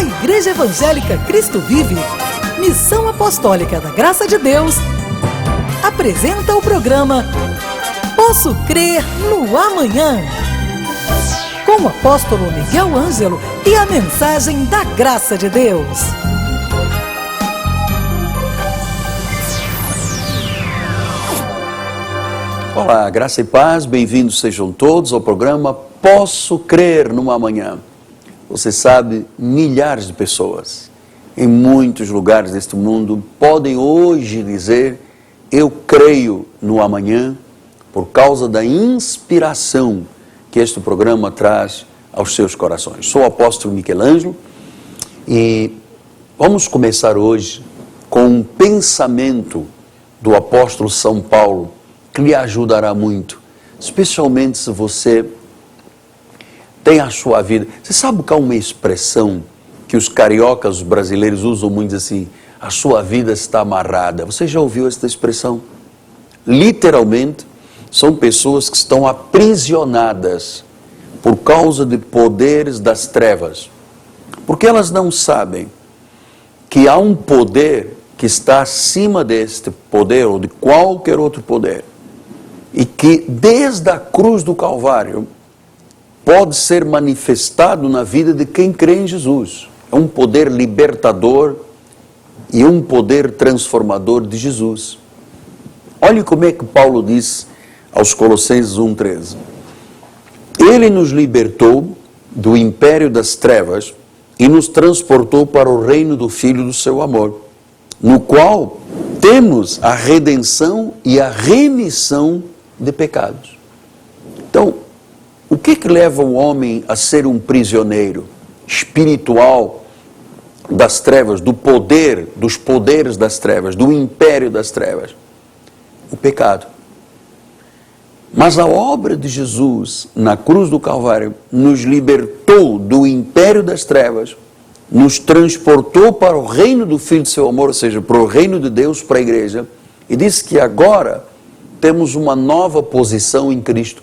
A Igreja Evangélica Cristo Vive, Missão Apostólica da Graça de Deus, apresenta o programa Posso Crer no Amanhã, com o apóstolo Miguel Ângelo e a mensagem da Graça de Deus. Olá, graça e paz, bem-vindos sejam todos ao programa Posso Crer no Amanhã. Você sabe, milhares de pessoas em muitos lugares deste mundo podem hoje dizer: eu creio no amanhã, por causa da inspiração que este programa traz aos seus corações. Sou o apóstolo Miguel Ângelo e vamos começar hoje com um pensamento do apóstolo São Paulo, que lhe ajudará muito, especialmente se você tem a sua vida. Você sabe que há uma expressão que os cariocas, os brasileiros usam muito assim: a sua vida está amarrada. Você já ouviu essa expressão? Literalmente, são pessoas que estão aprisionadas por causa de poderes das trevas, porque elas não sabem que há um poder que está acima deste poder ou de qualquer outro poder, e que desde a cruz do Calvário pode ser manifestado na vida de quem crê em Jesus. É um poder libertador e um poder transformador de Jesus. Olhe como é que Paulo diz aos Colossenses 1,13. Ele nos libertou do império das trevas e nos transportou para o reino do Filho do seu amor, no qual temos a redenção e a remissão de pecados. Então, o que leva o homem a ser um prisioneiro espiritual das trevas, do poder, dos poderes das trevas, do império das trevas? O pecado. Mas a obra de Jesus na cruz do Calvário nos libertou do império das trevas, nos transportou para o reino do Filho do seu amor, ou seja, para o reino de Deus, para a igreja, e disse que agora temos uma nova posição em Cristo.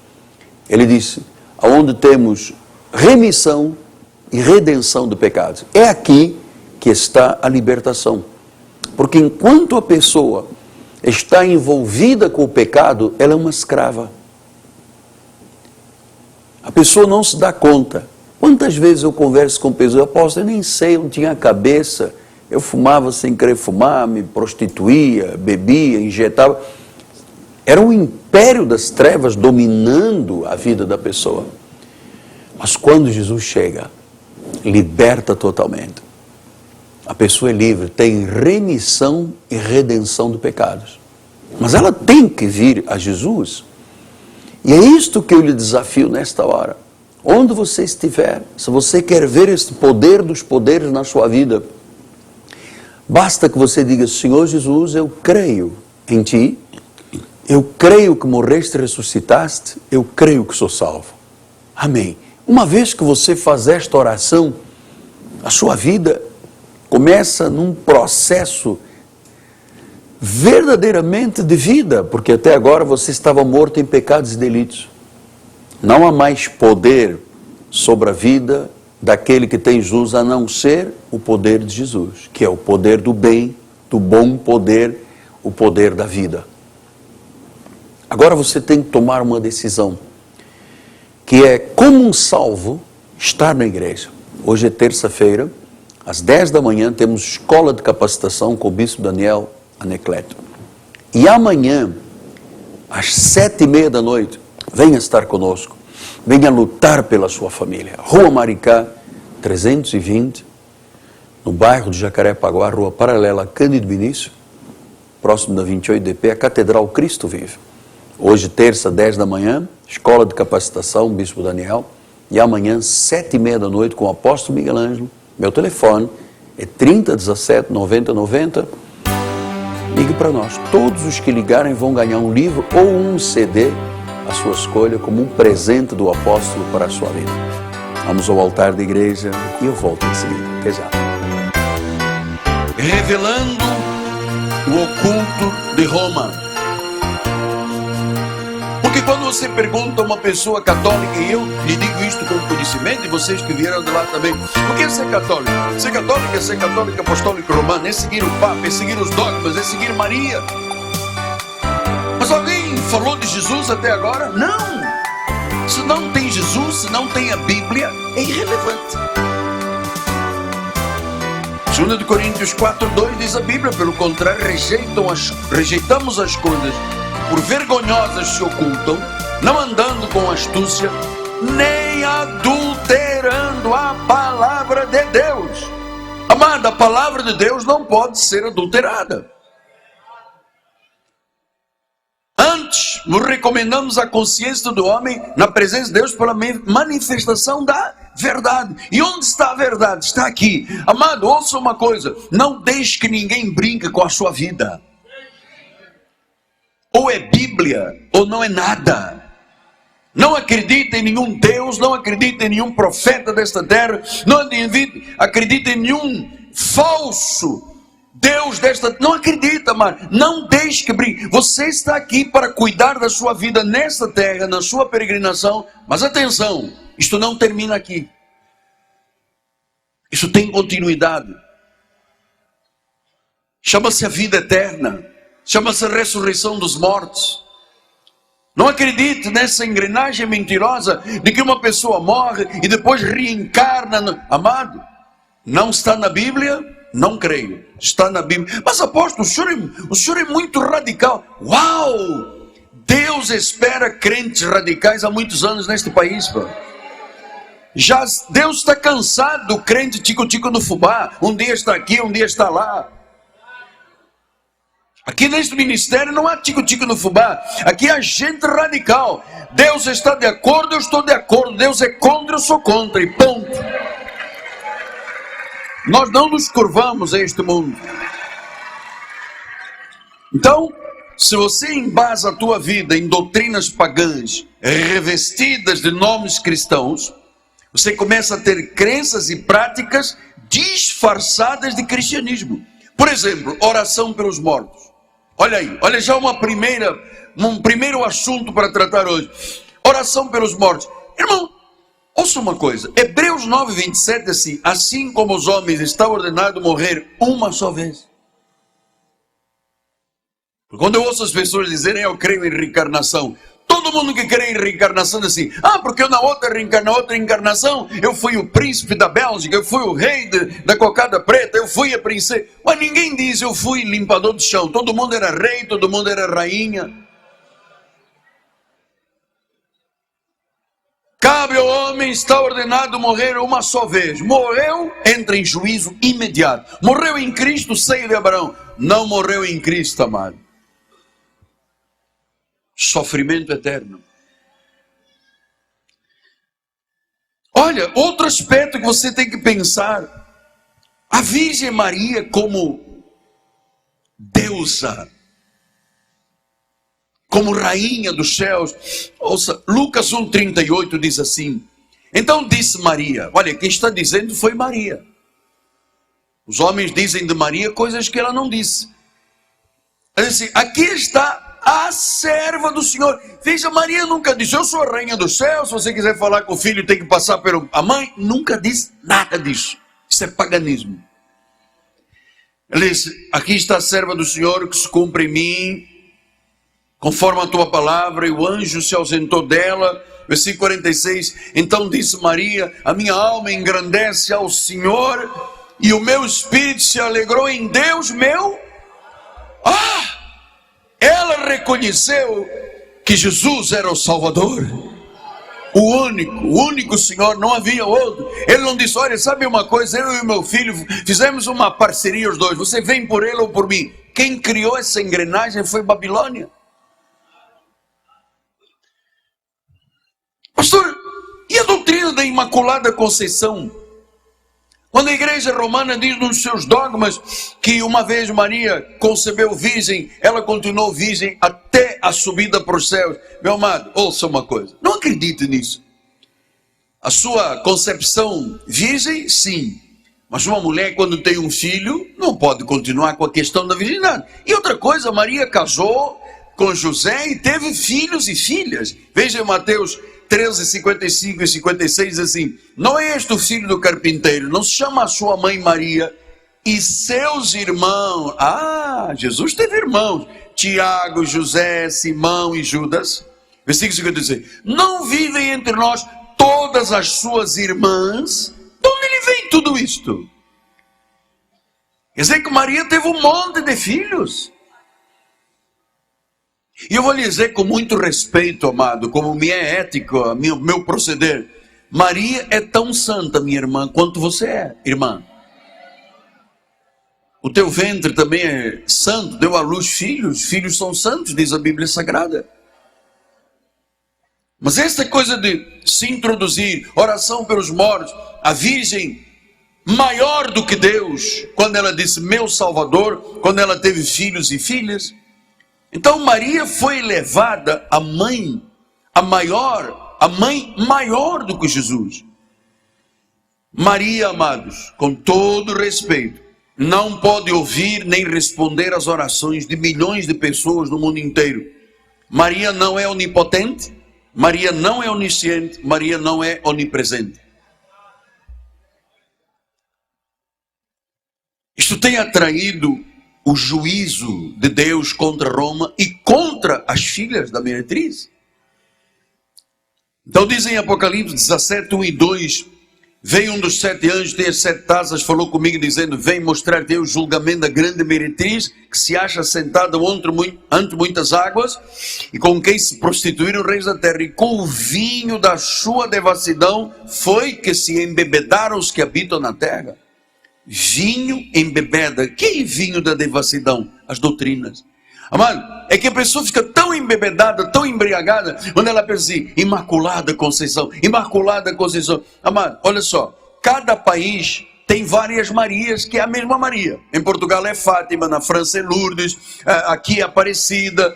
Ele disse: aonde temos remissão e redenção de pecados. É aqui que está a libertação. Porque enquanto a pessoa está envolvida com o pecado, ela é uma escrava. A pessoa não se dá conta. Quantas vezes eu converso com pessoas: apóstolo, eu nem sei, eu não tinha cabeça, eu fumava sem querer fumar, me prostituía, bebia, injetava. Era um império das trevas dominando a vida da pessoa. Mas quando Jesus chega, liberta totalmente. A pessoa é livre, tem remissão e redenção de pecados. Mas ela tem que vir a Jesus. E é isto que eu lhe desafio nesta hora. Onde você estiver, se você quer ver este poder dos poderes na sua vida, basta que você diga: Senhor Jesus, eu creio em Ti. Eu creio que morreste e ressuscitaste, eu creio que sou salvo. Amém. Uma vez que você faz esta oração, a sua vida começa num processo verdadeiramente de vida, porque até agora você estava morto em pecados e delitos. Não há mais poder sobre a vida daquele que tem Jesus, a não ser o poder de Jesus, que é o poder do bem, do bom poder, o poder da vida. Agora você tem que tomar uma decisão, que é, como um salvo, estar na igreja. Hoje é terça-feira, às 10 da manhã temos escola de capacitação com o bispo Daniel Anecleto. E amanhã, às 7:30 da noite, venha estar conosco, venha lutar pela sua família. Rua Maricá, 320, no bairro de Jacarepaguá, rua paralela a Cândido Vinícius, próximo da 28DP, a Catedral Cristo Vive. Hoje, terça, 10 da manhã, escola de capacitação, Bispo Daniel. E amanhã, 7:30 da noite, com o apóstolo Miguel Ângelo. Meu telefone é 3017 90 90. Ligue para nós. Todos os que ligarem vão ganhar um livro ou um CD, a sua escolha, como um presente do apóstolo para a sua vida. Vamos ao altar da igreja e eu volto em seguida. Até já. Revelando o oculto de Roma. Porque quando você pergunta a uma pessoa católica, e eu lhe digo isto com conhecimento, e vocês que vieram de lá também, o que é ser católico? Ser católico apostólico romano, é seguir o Papa, é seguir os dogmas, é seguir Maria. Mas alguém falou de Jesus até agora? Não! Se não tem Jesus, se não tem a Bíblia, é irrelevante. 2 Coríntios 4:2 diz a Bíblia, pelo contrário, rejeitamos as coisas por vergonhosas se ocultam, não andando com astúcia, nem adulterando a palavra de Deus. Amada, a palavra de Deus não pode ser adulterada. Antes, nos recomendamos a consciência do homem na presença de Deus pela manifestação da verdade. E onde está a verdade? Está aqui. Amado, ouça uma coisa, não deixe que ninguém brinque com a sua vida. Ou é Bíblia, ou não é nada. Não acredite em nenhum Deus, não acredite em nenhum profeta desta terra, não acredite em nenhum falso Deus desta... Não acredita, mano. Não deixe que brinque. Você está aqui para cuidar da sua vida nesta terra, na sua peregrinação. Mas atenção, isto não termina aqui. Isso tem continuidade. Chama-se a vida eterna. Chama-se a ressurreição dos mortos. Não acredite nessa engrenagem mentirosa de que uma pessoa morre e depois reencarna. Amado, não está na Bíblia? Não creio. Está na Bíblia. Mas apóstolo, o senhor é muito radical. Uau! Deus espera crentes radicais há muitos anos neste país, pô. Já Deus está cansado do crente tico-tico no fubá. Um dia está aqui, um dia está lá. Aqui neste ministério não há tico-tico no fubá. Aqui há gente radical. Deus está de acordo, eu estou de acordo. Deus é contra, eu sou contra. E ponto. Nós não nos curvamos a este mundo. Então, se você embasa a tua vida em doutrinas pagãs, revestidas de nomes cristãos, você começa a ter crenças e práticas disfarçadas de cristianismo. Por exemplo, oração pelos mortos. Olha aí, olha já um primeiro assunto para tratar hoje. Oração pelos mortos. Irmão, ouça uma coisa, Hebreus 9:27 assim, assim como os homens está ordenado morrer uma só vez. Quando eu ouço as pessoas dizerem eu creio em reencarnação, todo mundo que crê em reencarnação diz assim, porque eu na outra reencarnação, eu fui o príncipe da Bélgica, eu fui o rei da cocada preta, eu fui a princesa. Mas ninguém diz eu fui limpador de chão, todo mundo era rei, todo mundo era rainha. Cabe ao homem, está ordenado morrer uma só vez. Morreu, entra em juízo imediato. Morreu em Cristo, seio de Abraão. Não morreu em Cristo, amado. Sofrimento eterno. Olha, outro aspecto que você tem que pensar. A Virgem Maria como deusa, como rainha dos céus. Ouça, Lucas 1:38 diz assim, então disse Maria, olha, quem está dizendo foi Maria. Os homens dizem de Maria coisas que ela não disse. Ela disse, aqui está a serva do Senhor. Veja, Maria nunca disse, eu sou a rainha dos céus, se você quiser falar com o filho tem que passar pela mãe. Nunca disse nada disso. Isso é paganismo. Ela disse, aqui está a serva do Senhor que se cumpre em mim, conforme a tua palavra, e o anjo se ausentou dela. Versículo 46, então disse Maria, a minha alma engrandece ao Senhor, e o meu espírito se alegrou em Deus, meu... Ela reconheceu que Jesus era o Salvador, o único Senhor, não havia outro. Ele não disse, olha, sabe uma coisa, eu e meu filho fizemos uma parceria os dois, você vem por ele ou por mim. Quem criou essa engrenagem foi Babilônia. Pastor, e a doutrina da Imaculada Conceição? Quando a igreja romana diz nos seus dogmas que uma vez Maria concebeu virgem, ela continuou virgem até a subida para os céus. Meu amado, ouça uma coisa, não acredite nisso. A sua concepção virgem, sim. Mas uma mulher quando tem um filho, não pode continuar com a questão da virgindade. E outra coisa, Maria casou com José e teve filhos e filhas. Veja Mateus 13, 55 e 56, diz assim: não é este o filho do carpinteiro? Não se chama a sua mãe Maria e seus irmãos? Ah, Jesus teve irmãos: Tiago, José, Simão e Judas. Versículo 56. Não vivem entre nós todas as suas irmãs? De onde lhe vem tudo isto? Quer dizer que Maria teve um monte de filhos. E eu vou lhe dizer com muito respeito, amado, como me é ético, meu proceder. Maria é tão santa, minha irmã, quanto você é, irmã. O teu ventre também é santo, deu à luz filhos. Filhos são santos, diz a Bíblia Sagrada. Mas esta coisa de se introduzir, oração pelos mortos, a Virgem maior do que Deus, quando ela disse meu Salvador, quando ela teve filhos e filhas. Então Maria foi elevada a mãe maior do que Jesus. Maria, amados, com todo respeito, não pode ouvir nem responder às orações de milhões de pessoas no mundo inteiro. Maria não é onipotente, Maria não é onisciente, Maria não é onipresente. Isto tem atraído o juízo de Deus contra Roma e contra as filhas da meretriz. Então dizem em Apocalipse 17, 1 e 2, veio um dos 7 anjos, tem as 7 taças, falou comigo dizendo: vem mostrar-te o julgamento da grande meretriz, que se acha sentada ante muitas águas, e com quem se prostituíram os reis da terra, e com o vinho da sua devassidão foi que se embebedaram os que habitam na terra. Vinho embebeda. Que vinho da devassidão? As doutrinas. Amado, é que a pessoa fica tão embebedada, tão embriagada, quando ela pensa assim: Imaculada Conceição, Imaculada Conceição. Amado, olha só, cada país tem várias Marias, que é a mesma Maria. Em Portugal é Fátima, na França é Lourdes, aqui é Aparecida.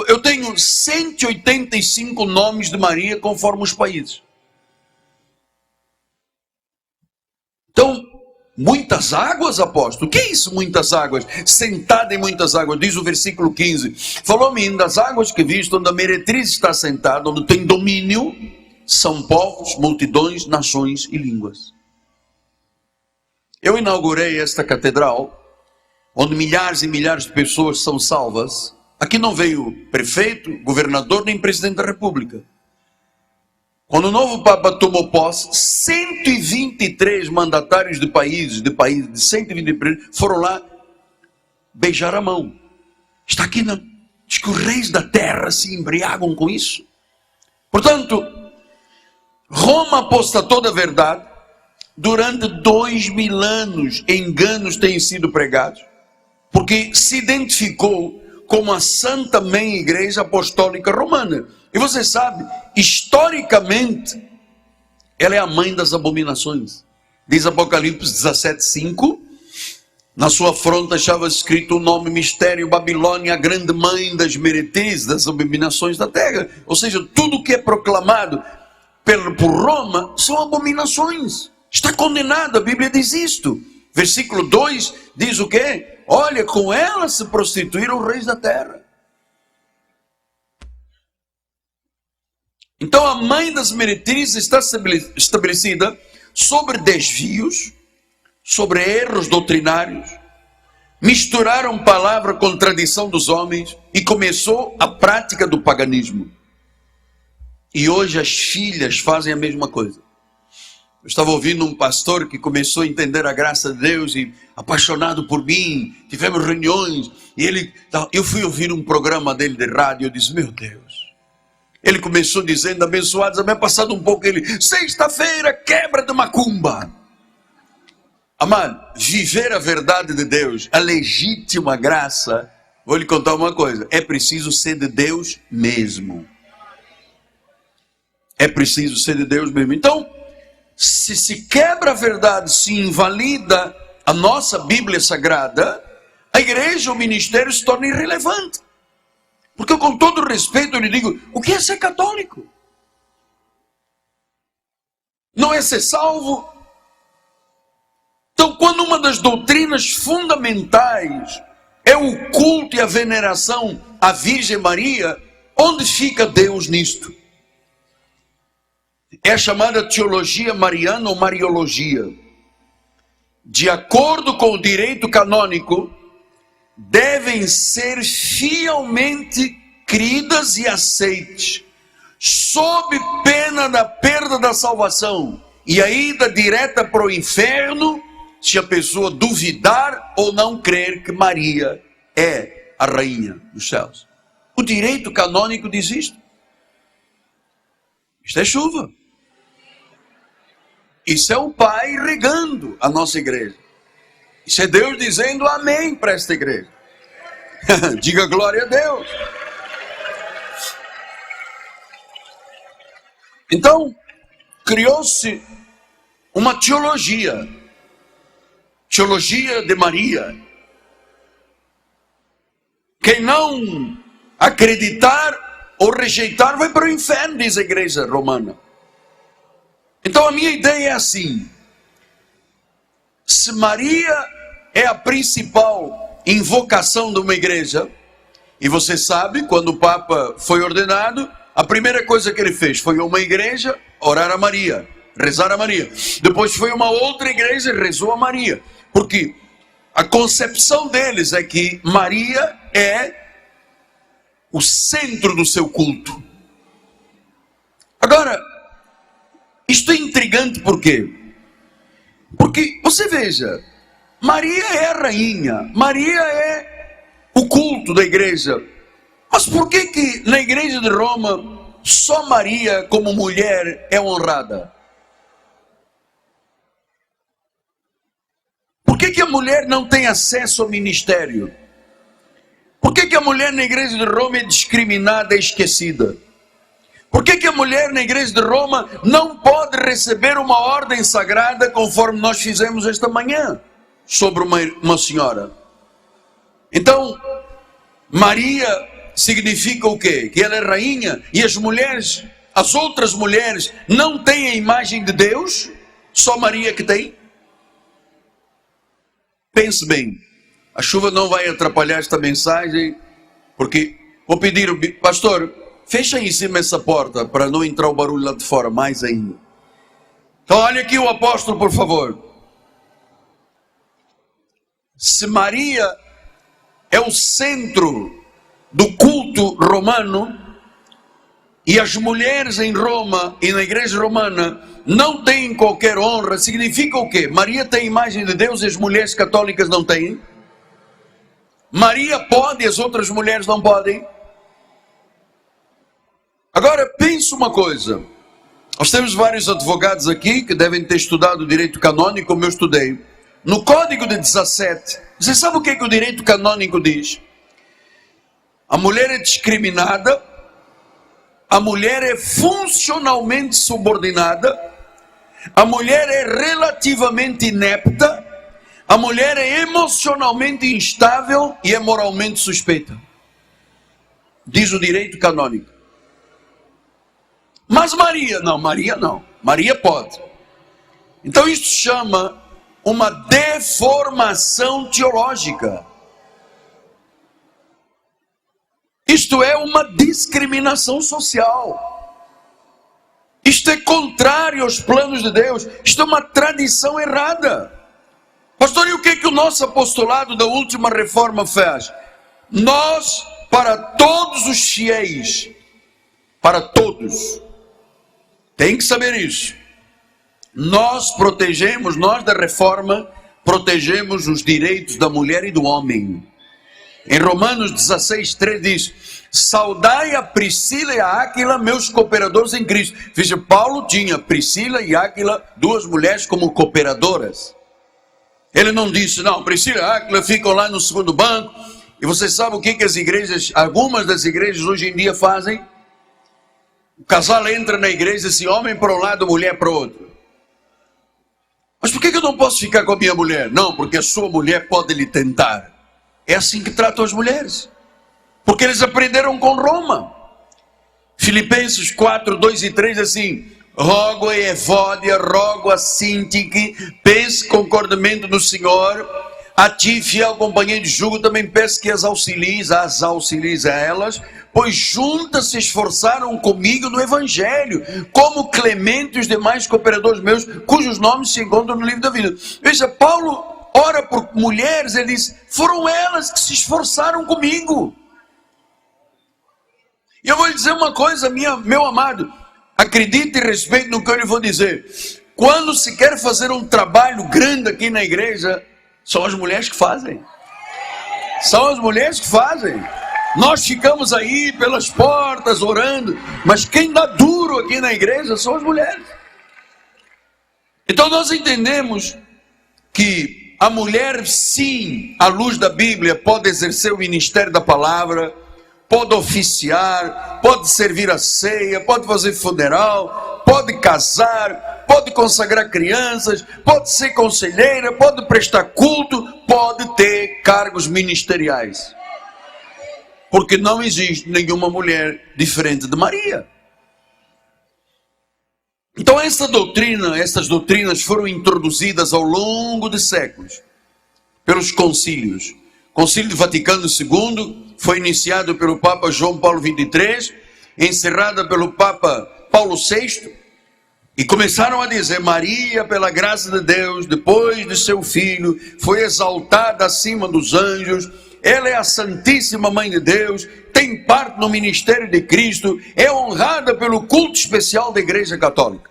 Eu tenho 185 nomes de Maria conforme os países. Então, muitas águas, apóstolo? O que é isso, muitas águas? Sentada em muitas águas, diz o versículo 15. Falou-me das águas que visto, onde a meretriz está sentada, onde tem domínio, são povos, multidões, nações e línguas. Eu inaugurei esta catedral, onde milhares e milhares de pessoas são salvas. Aqui não veio prefeito, governador, nem presidente da república. Quando o novo Papa tomou posse, 123 mandatários de países de 123 foram lá beijar a mão. Está aqui, não? Diz que os reis da terra se embriagam com isso. Portanto, Roma apostatou da verdade. Durante 2000 anos, enganos têm sido pregados, porque se identificou como a Santa Mãe Igreja Apostólica Romana. E você sabe, historicamente, ela é a mãe das abominações. Diz Apocalipse 17, 5, na sua fronte estava escrito o nome mistério Babilônia, a grande mãe das meretrizes, das abominações da terra. Ou seja, tudo que é proclamado por Roma são abominações. Está condenado, a Bíblia diz isto. Versículo 2 diz o quê? Olha, com ela se prostituíram os reis da terra. Então a mãe das meretrizes está estabelecida sobre desvios, sobre erros doutrinários. Misturaram palavra com tradição dos homens e começou a prática do paganismo. E hoje as filhas fazem a mesma coisa. Eu estava ouvindo um pastor que começou a entender a graça de Deus e apaixonado por mim, tivemos reuniões, e eu fui ouvir um programa dele de rádio, eu disse: meu Deus. Ele começou dizendo: abençoados, havia passado um pouco, ele: sexta-feira, quebra de macumba. Amado, viver a verdade de Deus, a legítima graça, vou lhe contar uma coisa, é preciso ser de Deus mesmo. É preciso ser de Deus mesmo. Então, se quebra a verdade, se invalida a nossa Bíblia Sagrada, a igreja, o ministério se torna irrelevante. Porque com todo respeito eu lhe digo, o que é ser católico? Não é ser salvo? Então, quando uma das doutrinas fundamentais é o culto e a veneração à Virgem Maria, onde fica Deus nisto? É chamada teologia mariana ou mariologia. De acordo com o direito canônico, devem ser fielmente cridas e aceites, sob pena da perda da salvação e a ida direta para o inferno, se a pessoa duvidar ou não crer que Maria é a rainha dos céus. O direito canônico diz isto. Isto é chuva. Isso é o Pai regando a nossa igreja. Isso é Deus dizendo amém para esta igreja. Diga glória a Deus. Então, criou-se uma teologia de Maria. Quem não acreditar ou rejeitar vai para o inferno, diz a igreja romana. Então a minha ideia é assim: se Maria é a principal invocação de uma igreja, e você sabe, quando o Papa foi ordenado, a primeira coisa que ele fez foi uma igreja orar a Maria, rezar a Maria. Depois foi uma outra igreja e rezou a Maria. Porque a concepção deles é que Maria é o centro do seu culto. Agora, isto é intrigante por quê? Porque, você veja, Maria é a rainha, Maria é o culto da igreja. Mas por que na igreja de Roma só Maria como mulher é honrada? Por que a mulher não tem acesso ao ministério? Por que a mulher na igreja de Roma é discriminada e esquecida? Por que a mulher na igreja de Roma não pode receber uma ordem sagrada conforme nós fizemos esta manhã sobre uma senhora? Então, Maria significa o quê? Que ela é rainha e as mulheres, as outras mulheres não têm a imagem de Deus? Só Maria que tem? Pense bem, a chuva não vai atrapalhar esta mensagem, porque vou pedir, pastor, fecha aí em cima essa porta para não entrar o barulho lá de fora mais ainda. Então olha aqui o apóstolo, por favor. Se Maria é o centro do culto romano, e as mulheres em Roma e na igreja romana não têm qualquer honra, significa o quê? Maria tem a imagem de Deus e as mulheres católicas não têm? Maria pode e as outras mulheres não podem? Agora pense uma coisa, nós temos vários advogados aqui que devem ter estudado o direito canônico como eu estudei. No Código de 17, você sabe o que o direito canônico diz? A mulher é discriminada, a mulher é funcionalmente subordinada, a mulher é relativamente inepta, a mulher é emocionalmente instável e é moralmente suspeita. Diz o direito canônico. Mas Maria não, Maria pode. Então isso chama uma deformação teológica. Isto é uma discriminação social. Isto é contrário aos planos de Deus. Isto é uma tradição errada. Pastor, e o que o nosso apostolado da última reforma faz? Nós, para todos os fiéis, para todos, tem que saber isso. Nós da reforma, protegemos os direitos da mulher e do homem. Em Romanos 16:3 diz: saudai a Priscila e a Áquila, meus cooperadores em Cristo. Veja, Paulo tinha Priscila e Áquila, duas mulheres como cooperadoras. Ele não disse, não, Priscila e Áquila ficam lá no segundo banco. E você sabe o que as igrejas, algumas das igrejas hoje em dia fazem? O casal entra na igreja assim, homem para um lado, mulher para o outro. Mas por que eu não posso ficar com a minha mulher? Não, porque a sua mulher pode lhe tentar. É assim que tratam as mulheres. Porque eles aprenderam com Roma. Filipenses 4:2-3 assim: rogo a Evódia, rogo a Sintique, pense concordemente no Senhor. A ti, fiel companheiro de jugo, também peço que as auxilies a elas, pois juntas se esforçaram comigo no Evangelho, como Clemente e os demais cooperadores meus, cujos nomes se encontram no livro da vida. Veja, Paulo ora por mulheres, ele diz, foram elas que se esforçaram comigo. E eu vou lhe dizer uma coisa, meu amado, acredite e respeite no que eu lhe vou dizer. Quando se quer fazer um trabalho grande aqui na igreja, são as mulheres que fazem. São as mulheres que fazem. Nós ficamos aí pelas portas orando, mas quem dá duro aqui na igreja são as mulheres. Então nós entendemos que a mulher, sim, à luz da Bíblia, pode exercer o ministério da palavra, pode oficiar, pode servir a ceia, pode fazer funeral, pode casar, pode consagrar crianças, pode ser conselheira, pode prestar culto, pode ter cargos ministeriais. Porque não existe nenhuma mulher diferente de Maria. Então essas doutrinas foram introduzidas ao longo de séculos pelos concílios. O Concílio do Vaticano II foi iniciado pelo Papa João Paulo XXIII, encerrada pelo Papa Paulo VI, e começaram a dizer, Maria, pela graça de Deus, depois de seu filho, foi exaltada acima dos anjos, ela é a Santíssima Mãe de Deus, tem parte no ministério de Cristo, é honrada pelo culto especial da Igreja Católica.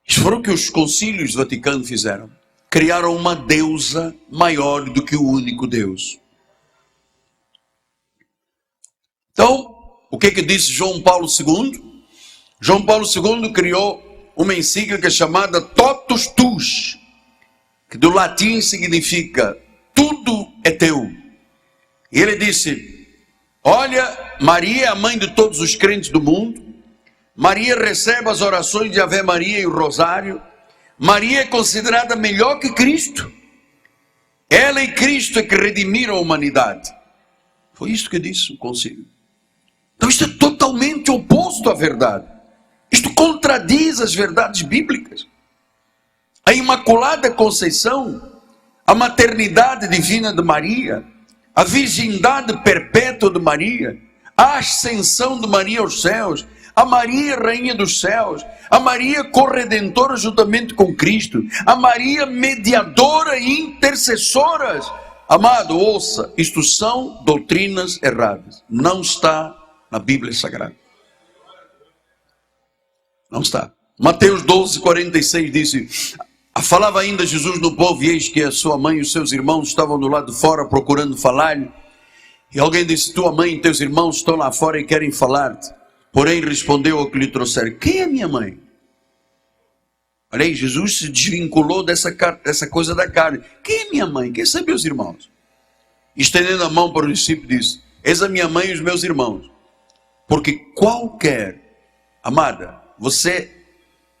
Isso foi o que os concílios do Vaticano fizeram. Criaram uma deusa maior do que o único Deus. Então, o que disse João Paulo II? João Paulo II criou uma encíclica chamada Totus Tuus, que do latim significa tudo é teu. E ele disse, olha, Maria é a mãe de todos os crentes do mundo, Maria recebe as orações de Ave Maria e o Rosário, Maria é considerada melhor que Cristo, ela e Cristo é que redimiram a humanidade. Foi isso que disse o concílio. Então isto é totalmente oposto à verdade. Isto contradiz as verdades bíblicas. A Imaculada Conceição, a maternidade divina de Maria, a virgindade perpétua de Maria, a ascensão de Maria aos céus, a Maria Rainha dos Céus, a Maria corredentora juntamente com Cristo, a Maria mediadora e intercessoras. Amado, ouça, isto são doutrinas erradas. Não está na Bíblia Sagrada. Não está. Mateus 12:46 disse, falava ainda Jesus no povo, e eis que a sua mãe e os seus irmãos estavam do lado de fora procurando falar-lhe. E alguém disse, tua mãe e teus irmãos estão lá fora e querem falar-te. Porém respondeu ao que lhe trouxeram, quem é minha mãe? Olha aí, Jesus se desvinculou dessa coisa da carne. Quem é minha mãe? Quem são meus irmãos? Estendendo a mão para o discípulo disse, eis a minha mãe e os meus irmãos. Porque qualquer, amada, você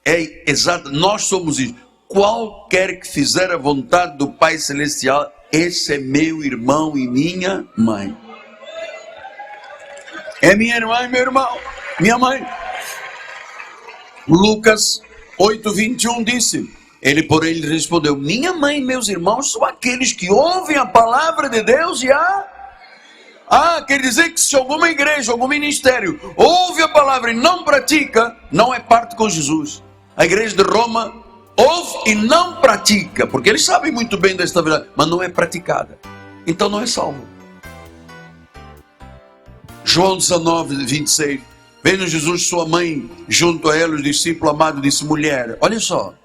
é exato, nós somos isso. Qualquer que fizer a vontade do Pai Celestial, esse é meu irmão e minha mãe. É minha irmã e meu irmão, minha mãe. Lucas 8:21 disse, ele porém lhe respondeu, minha mãe e meus irmãos são aqueles que ouvem a palavra de Deus e quer dizer que se alguma igreja, algum ministério ouve a palavra e não pratica, não é parte com Jesus. A igreja de Roma ouve e não pratica, porque eles sabem muito bem desta verdade, mas não é praticada, então não é salvo. João 19:26, vendo Jesus sua mãe junto a ela, o discípulo amado disse, mulher, olha só,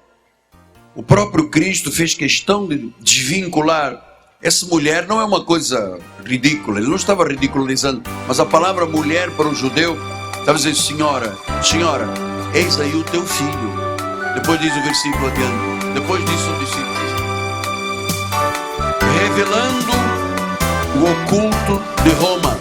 o próprio Cristo fez questão de desvincular. Essa mulher não é uma coisa ridícula, ele não estava ridicularizando, mas a palavra mulher para o judeu estava dizendo, senhora, eis aí o teu filho. Depois diz o versículo adiante, depois disso o discípulo diz, revelando o oculto de Roma.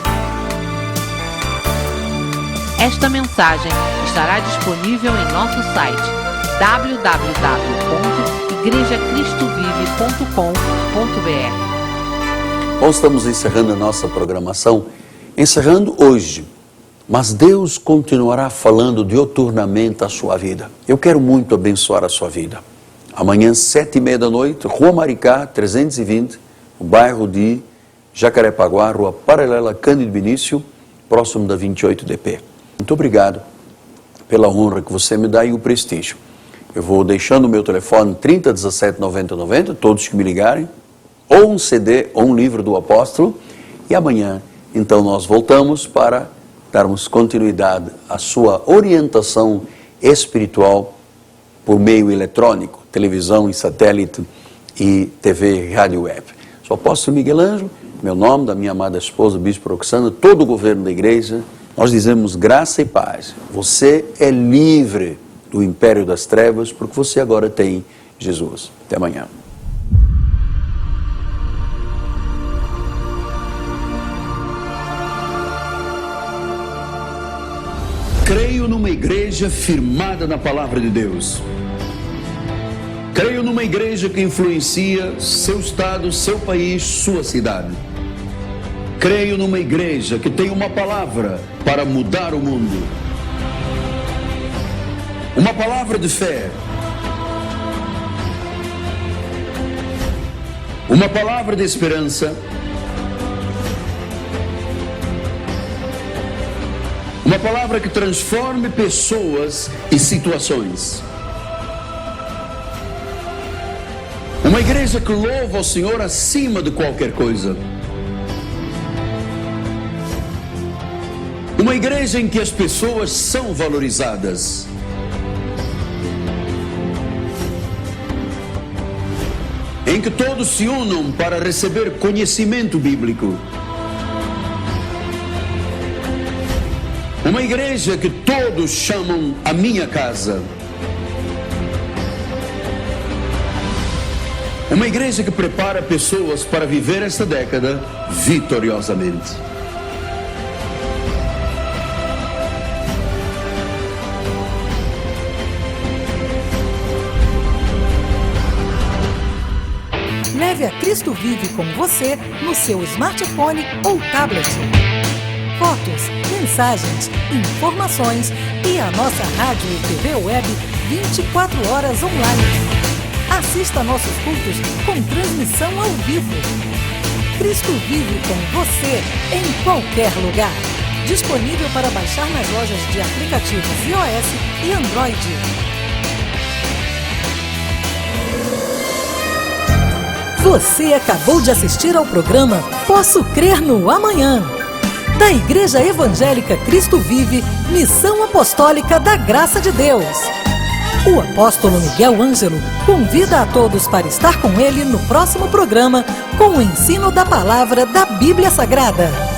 Esta mensagem estará disponível em nosso site www.igrejacristovive.com.br. Nós estamos encerrando a nossa programação, encerrando hoje, mas Deus continuará falando diuturnamente a sua vida. Eu quero muito abençoar a sua vida. Amanhã, 7h30 da noite, Rua Maricá, 320, no bairro de Jacarepaguá, Rua Paralela Cândido Benício, próximo da 28DP. Muito obrigado pela honra que você me dá e o prestígio. Eu vou deixando o meu telefone 30 17 90 90, todos que me ligarem, ou um CD ou um livro do apóstolo, e amanhã, então, nós voltamos para darmos continuidade à sua orientação espiritual por meio eletrônico, televisão e satélite e TV e rádio web. Sou o apóstolo Miguel Ângelo, meu nome, da minha amada esposa, Bispo Roxana, todo o governo da igreja, nós dizemos graça e paz. Você é livre do império das trevas, porque você agora tem Jesus. Até amanhã. Creio numa igreja firmada na palavra de Deus. Creio numa igreja que influencia seu estado, seu país, sua cidade. Creio numa igreja que tem uma palavra para mudar o mundo. Uma palavra de fé. Uma palavra de esperança. Uma palavra que transforme pessoas e situações. Uma igreja que louva ao Senhor acima de qualquer coisa. Uma igreja em que as pessoas são valorizadas. Em que todos se unam para receber conhecimento bíblico. Uma igreja que todos chamam a minha casa. Uma igreja que prepara pessoas para viver esta década vitoriosamente. Leve a Cristo Vive com você no seu smartphone ou tablet. Fotos, mensagens, informações e a nossa rádio e TV web 24 horas online. Assista nossos cultos com transmissão ao vivo. Cristo Vive com você em qualquer lugar. Disponível para baixar nas lojas de aplicativos iOS e Android. Você acabou de assistir ao programa Posso Crer no Amanhã, da Igreja Evangélica Cristo Vive, Missão Apostólica da Graça de Deus. O apóstolo Miguel Ângelo convida a todos para estar com ele no próximo programa com o ensino da palavra da Bíblia Sagrada.